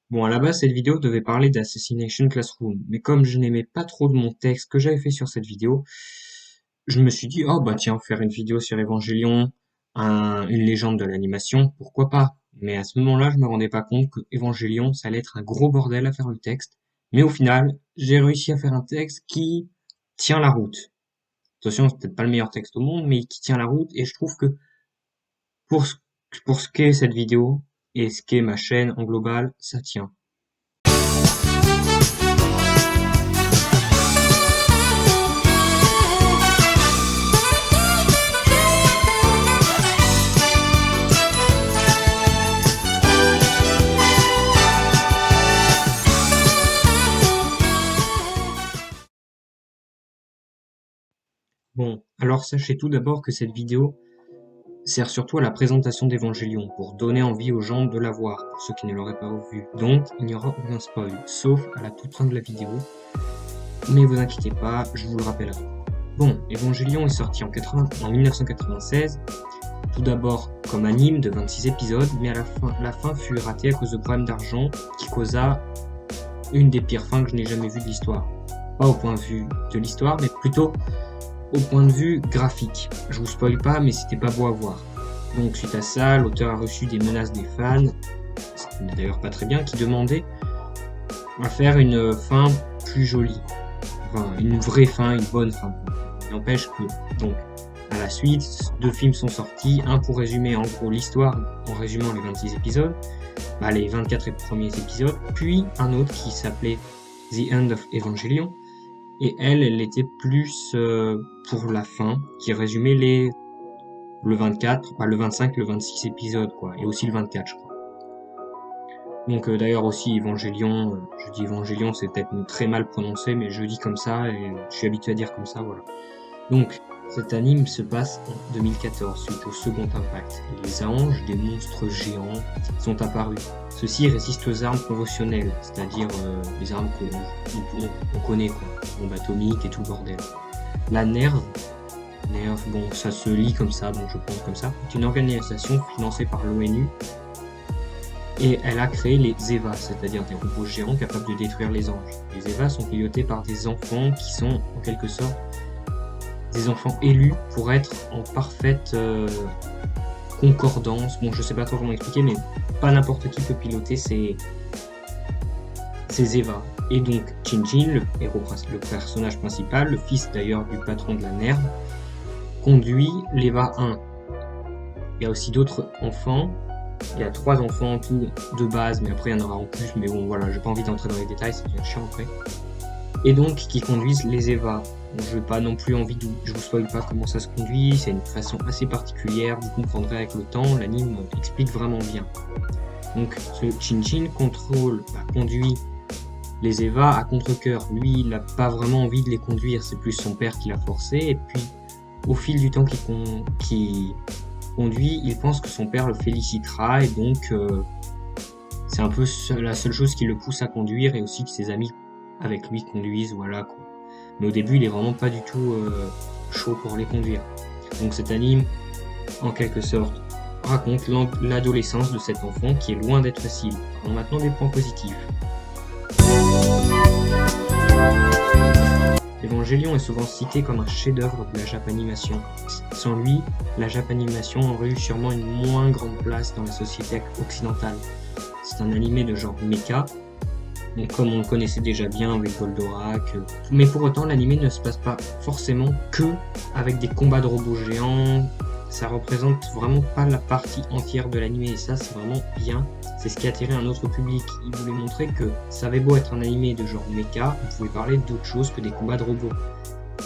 Bon, à la base, cette vidéo devait parler d'Assassination Classroom, mais comme je n'aimais pas trop de mon texte que j'avais fait sur cette vidéo, je me suis dit, oh bah tiens, faire une vidéo sur Evangelion, une légende de l'animation, pourquoi pas? Mais à ce moment-là, je me rendais pas compte que Evangelion, ça allait être un gros bordel à faire le texte. Mais au final, j'ai réussi à faire un texte qui tient la route. Attention, c'est peut-être pas le meilleur texte au monde, mais qui tient la route, et je trouve que pour ce, pour ce qu'est cette vidéo, et ce qu'est ma chaîne en global, ça tient. Bon, alors sachez tout d'abord que cette vidéo sert surtout à la présentation d'Evangelion, pour donner envie aux gens de la voir, pour ceux qui ne l'auraient pas vu. Donc, il n'y aura aucun spoil, sauf à la toute fin de la vidéo. Mais vous inquiétez pas, je vous le rappellerai. Bon, Evangelion est sorti en 1996, tout d'abord comme anime de 26 épisodes, mais à la fin fut ratée à cause de problèmes d'argent qui causa une des pires fins que je n'ai jamais vues de l'histoire. Pas au point de vue de l'histoire, mais plutôt au point de vue graphique. Je vous spoil pas, mais c'était pas beau à voir. Donc suite à ça, l'auteur a reçu des menaces des fans, c'était d'ailleurs pas très bien, qui demandaient à faire une fin plus jolie. Enfin, une vraie fin, une bonne fin. Il n'empêche que, donc, à la suite, deux films sont sortis, un pour résumer en gros l'histoire, en résumant les 26 épisodes, les 24 premiers épisodes, puis un autre qui s'appelait The End of Evangelion, et elle était plus pour la fin, qui résumait le 24, le 25, le 26 épisodes, quoi, et aussi le 24, je crois. Donc d'ailleurs aussi Evangelion, je dis Evangelion, c'est peut-être très mal prononcé, mais je dis comme ça, et je suis habitué à dire comme ça, voilà. Donc, cet anime se passe en 2014, suite au second impact. Et les anges, des monstres géants, sont apparus. Ceux-ci résistent aux armes conventionnelles, c'est-à-dire les armes qu'on connaît, quoi. Bombe atomique et tout le bordel. La NERV, bon, ça se lit comme ça, donc je pense comme ça, est une organisation financée par l'ONU, et elle a créé les EVA, c'est-à-dire des robots géants capables de détruire les anges. Les EVA sont pilotés par des enfants qui sont, en quelque sorte, des enfants élus pour être en parfaite concordance. Bon, je sais pas trop comment expliquer, mais pas n'importe qui peut piloter ces EVA. Et donc, Shinjin, le personnage principal, le fils d'ailleurs du patron de la NERV, conduit l'EVA 1. Il y a aussi d'autres enfants. Il y a 3 enfants en tout de base, mais après il y en aura en plus. Mais bon, voilà, j'ai pas envie d'entrer dans les détails, c'est bien chiant après. Et donc, qui conduisent les EVA. Je n'ai pas non plus envie de je vous spoil pas comment ça se conduit, c'est une façon assez particulière, vous comprendrez avec le temps, l'anime explique vraiment bien. Donc ce Shinjin conduit les Eva à contre-cœur. Lui, il n'a pas vraiment envie de les conduire, c'est plus son père qui l'a forcé, et puis au fil du temps qu'il conduit, il pense que son père le félicitera, et donc c'est un peu la seule chose qui le pousse à conduire, et aussi que ses amis avec lui conduisent, voilà quoi. Mais au début, il est vraiment pas du tout chaud pour les conduire. Donc cet anime, en quelque sorte, raconte l'adolescence de cet enfant qui est loin d'être facile. Alors maintenant des points positifs. Evangelion est souvent cité comme un chef-d'œuvre de la Japanimation. Sans lui, la Japanimation aurait eu sûrement une moins grande place dans la société occidentale. C'est un animé de genre mecha, donc comme on le connaissait déjà bien avec Goldorak. Mais pour autant, l'anime ne se passe pas forcément que avec des combats de robots géants. Ça représente vraiment pas la partie entière de l'anime, et ça c'est vraiment bien. C'est ce qui a attiré un autre public. Il voulait montrer que ça avait beau être un anime de genre mecha, vous pouvez parler d'autre chose que des combats de robots.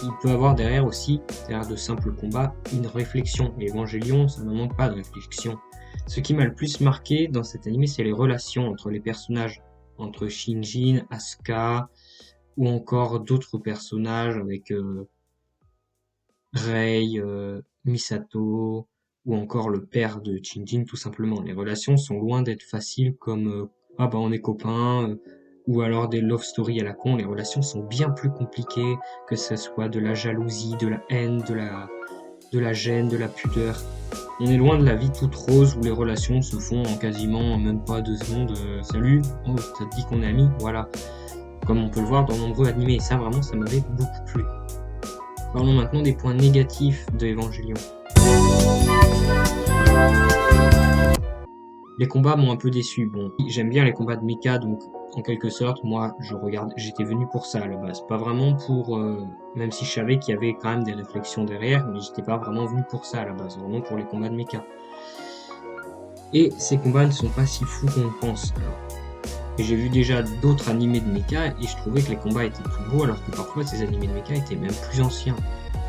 Il peut avoir derrière aussi, derrière de simples combats, une réflexion. Et Evangelion, ça ne manque pas de réflexion. Ce qui m'a le plus marqué dans cet anime, c'est les relations entre les personnages, entre Shinjin, Asuka, ou encore d'autres personnages avec Rei, Misato, ou encore le père de Shinjin tout simplement. Les relations sont loin d'être faciles comme ah bah on est copains, ou alors des love stories à la con. Les relations sont bien plus compliquées, que ce soit de la jalousie, de la haine, de la gêne, de la pudeur. On est loin de la vie toute rose où les relations se font en quasiment même pas 2 secondes. Salut, oh, ça te dit qu'on est amis, voilà. Comme on peut le voir dans nombreux animés. Et ça, vraiment, ça m'avait beaucoup plu. Parlons maintenant des points négatifs de Evangelion. Les combats m'ont un peu déçu. Bon, j'aime bien les combats de mecha, donc en quelque sorte, moi, j'étais venu pour ça à la base. Pas vraiment pour, même si je savais qu'il y avait quand même des réflexions derrière, mais j'étais pas vraiment venu pour ça à la base, vraiment pour les combats de mecha. Et ces combats ne sont pas si fous qu'on le pense. Et j'ai vu déjà d'autres animés de mecha et je trouvais que les combats étaient plus beaux alors que parfois ces animés de mecha étaient même plus anciens.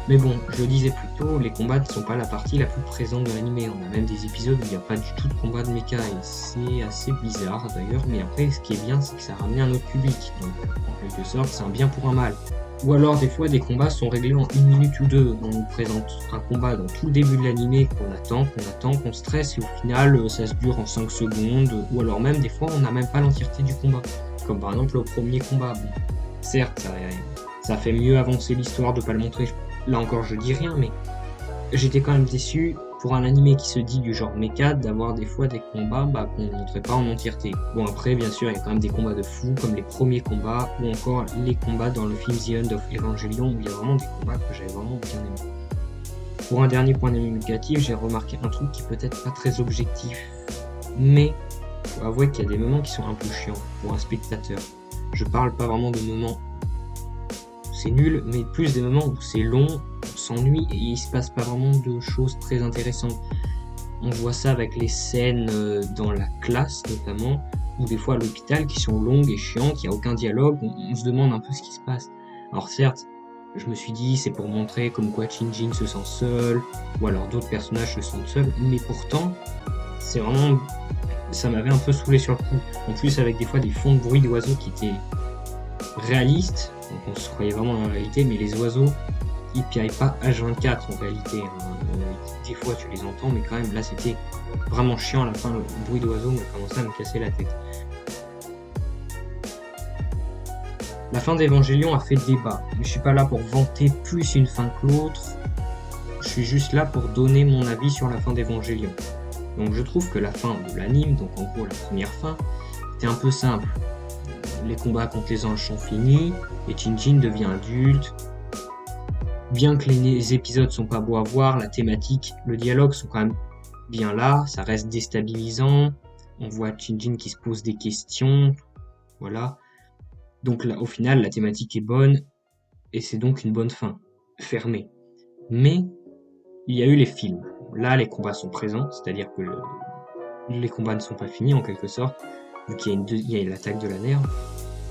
Mais bon, je le disais plus tôt, les combats ne sont pas la partie la plus présente de l'animé. On a même des épisodes où il n'y a pas du tout de combat de mecha et c'est assez bizarre d'ailleurs. Mais après, ce qui est bien, c'est que ça a ramené un autre public. Donc, en quelque sorte, c'est un bien pour un mal. Ou alors, des fois, des combats sont réglés en 1 minute ou 2. On nous présente un combat dans tout le début de l'animé qu'on stresse et au final, ça se dure en 5 secondes. Ou alors même, des fois, on n'a même pas l'entièreté du combat. Comme par exemple le premier combat. Bon, certes, ça fait mieux avancer l'histoire de pas le montrer. Là encore, je dis rien, mais j'étais quand même déçu pour un animé qui se dit du genre mecha d'avoir des fois des combats qu'on ne montrait pas en entièreté. Bon, après, bien sûr, il y a quand même des combats de fous, comme les premiers combats, ou encore les combats dans le film The End of Evangelion, où il y a vraiment des combats que j'avais vraiment bien aimés. Pour un dernier point négatif, j'ai remarqué un truc qui peut être pas très objectif, mais faut avouer qu'il y a des moments qui sont un peu chiants pour un spectateur. Je parle pas vraiment de moments c'est nul, mais plus des moments où c'est long, on s'ennuie et il se passe pas vraiment de choses très intéressantes. On voit ça avec les scènes dans la classe notamment, ou des fois à l'hôpital qui sont longues et chiantes, il n'y a aucun dialogue, on se demande un peu ce qui se passe. Alors certes, je me suis dit c'est pour montrer comme quoi Shinjin se sent seul, ou alors d'autres personnages se sentent seuls, mais pourtant, c'est vraiment... ça m'avait un peu saoulé sur le coup. En plus avec des fois des fonds de bruit d'oiseaux qui étaient réalistes, donc on se croyait vraiment dans la réalité, mais les oiseaux, ils piaillent pas H24 en réalité. Des fois tu les entends, mais quand même là c'était vraiment chiant à la fin, le bruit d'oiseaux m'a commencé à me casser la tête. La fin d'Evangelion a fait débat, mais je suis pas là pour vanter plus une fin que l'autre, je suis juste là pour donner mon avis sur la fin d'Evangelion. Donc je trouve que la fin de l'anime, donc en gros la première fin, était un peu simple. Les combats contre les anges sont finis, et Shinjin devient adulte. Bien que les épisodes sont pas beaux à voir, la thématique, le dialogue sont quand même bien là, ça reste déstabilisant. On voit Shinjin qui se pose des questions, voilà. Donc là, au final, la thématique est bonne, et c'est donc une bonne fin, fermée. Mais, il y a eu les films. Là, les combats sont présents, c'est-à-dire que les combats ne sont pas finis en quelque sorte, vu qu'il y a l'attaque de la nerve.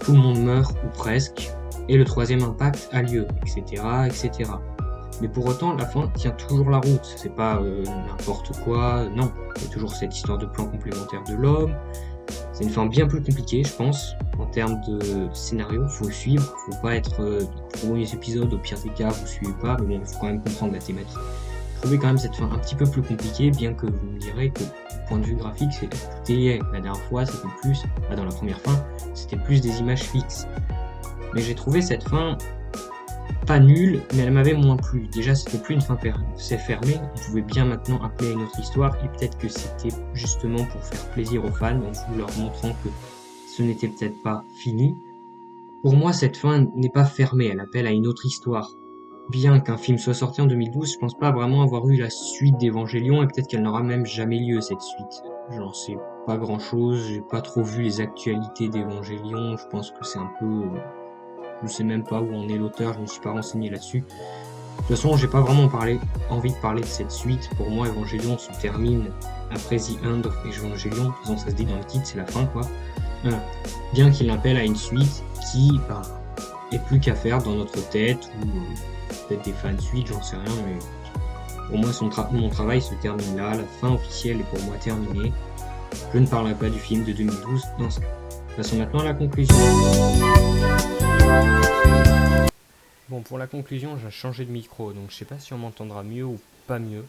Tout le monde meurt, ou presque, et le troisième impact a lieu, etc., etc. Mais pour autant, la fin tient toujours la route, c'est pas n'importe quoi, non. Il y a toujours cette histoire de plan complémentaire de l'homme. C'est une fin bien plus compliquée, je pense, en termes de scénario. Faut le suivre, faut pas être premiers épisodes, au pire des cas, vous suivez pas, mais bon, il faut quand même comprendre la thématique. Je trouvais quand même cette fin un petit peu plus compliquée, bien que vous me direz que, du point de vue graphique, tout est lié. La dernière fois, c'était plus, dans la première fin, c'était plus des images fixes. Mais j'ai trouvé cette fin pas nulle, mais elle m'avait moins plu. Déjà, c'était plus une fin c'est fermé, on pouvait bien maintenant appeler à une autre histoire, et peut-être que c'était justement pour faire plaisir aux fans, en vous leur montrant que ce n'était peut-être pas fini. Pour moi, cette fin n'est pas fermée, elle appelle à une autre histoire. Bien qu'un film soit sorti en 2012, je pense pas vraiment avoir eu la suite d'Evangelion, et peut-être qu'elle n'aura même jamais lieu, cette suite. J'en sais pas grand chose, j'ai pas trop vu les actualités d'Evangelion, je pense que c'est un peu... je sais même pas où en est l'auteur, je me suis pas renseigné là-dessus. De toute façon, j'ai pas vraiment envie de parler de cette suite. Pour moi, Evangelion se termine après The End of Evangelion. De toute façon, ça se dit dans le titre, c'est la fin, quoi. Bien qu'il appelle à une suite qui est plus qu'à faire dans notre tête, ou peut-être des fans suites, j'en sais rien, mais pour moi, mon travail se termine là. La fin officielle est pour moi terminée. Je ne parlerai pas du film de 2012 dans ce cas. Passons maintenant à la conclusion. Bon, pour la conclusion, j'ai changé de micro, donc je sais pas si on m'entendra mieux ou pas mieux.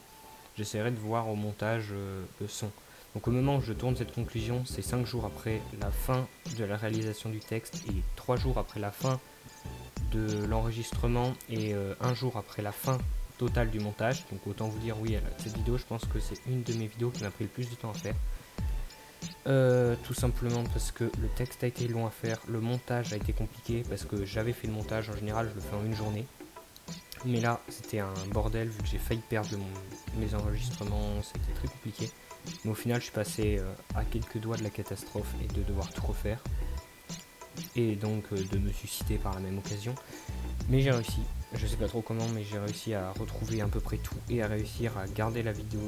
J'essaierai de voir au montage le son. Donc au moment où je tourne cette conclusion, c'est 5 jours après la fin de la réalisation du texte et 3 jours après la fin de l'enregistrement et 1 jour après la fin totale du montage. Donc autant vous dire, oui, cette vidéo, je pense que c'est une de mes vidéos qui m'a pris le plus de temps à faire. Tout simplement parce que le texte a été long à faire, le montage a été compliqué parce que j'avais fait le montage, en général je le fais en une journée. Mais là, c'était un bordel vu que j'ai failli perdre mes enregistrements, c'était très compliqué. Mais au final, je suis passé à quelques doigts de la catastrophe et de devoir tout refaire. Et donc de me suicider par la même occasion. Mais j'ai réussi, je sais pas trop comment, mais j'ai réussi à retrouver à peu près tout et à réussir à garder la vidéo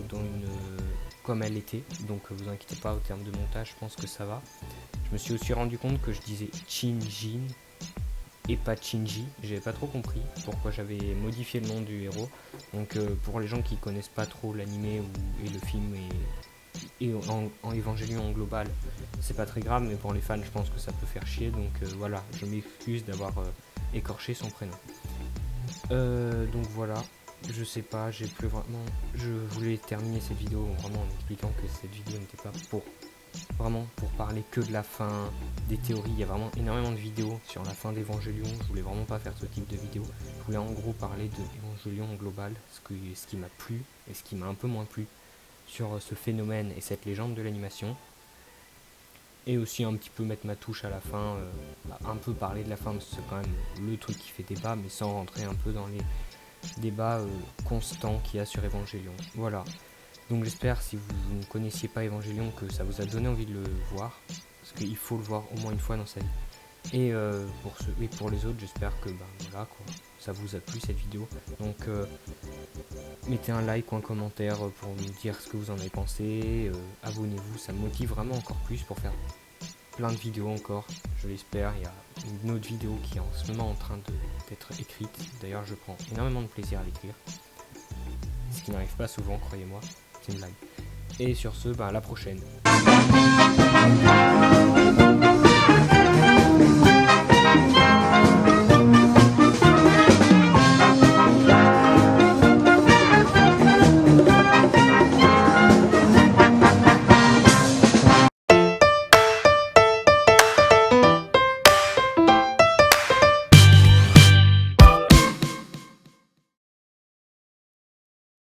comme elle était. Donc vous inquiétez pas, au terme de montage, je pense que ça va. Je me suis aussi rendu compte que je disais Shinjin et pas Shinji. J'avais pas trop compris pourquoi j'avais modifié le nom du héros. Donc pour les gens qui connaissent pas trop l'animé et le film et en Evangelion en global, c'est pas très grave, mais pour les fans, je pense que ça peut faire chier. Donc voilà, je m'excuse d'avoir écorché son prénom. Donc voilà, je sais pas, j'ai plus vraiment. Je voulais terminer cette vidéo vraiment en expliquant que cette vidéo n'était pas vraiment pour parler que de la fin, des théories. Il y a vraiment énormément de vidéos sur la fin d'Evangelion. Je voulais vraiment pas faire ce type de vidéo. Je voulais en gros parler de Evangelion en global, ce qui m'a plu et ce qui m'a un peu moins plu sur ce phénomène et cette légende de l'animation. Et aussi un petit peu mettre ma touche à la fin, un peu parler de la fin, parce que c'est quand même le truc qui fait débat, mais sans rentrer un peu dans les débats constants qu'il y a sur Evangelion. Voilà. Donc j'espère, si vous ne connaissiez pas Evangelion, que ça vous a donné envie de le voir, parce qu'il faut le voir au moins une fois dans sa vie. Et pour les autres, j'espère que voilà, quoi, ça vous a plu cette vidéo. Donc mettez un like ou un commentaire pour me dire ce que vous en avez pensé. Abonnez-vous, ça me motive vraiment encore plus pour faire plein de vidéos encore. Je l'espère. Il y a une autre vidéo qui est en ce moment en train d'être écrite. D'ailleurs, je prends énormément de plaisir à l'écrire. Ce qui n'arrive pas souvent, croyez-moi. C'est une blague. Et sur ce, à la prochaine.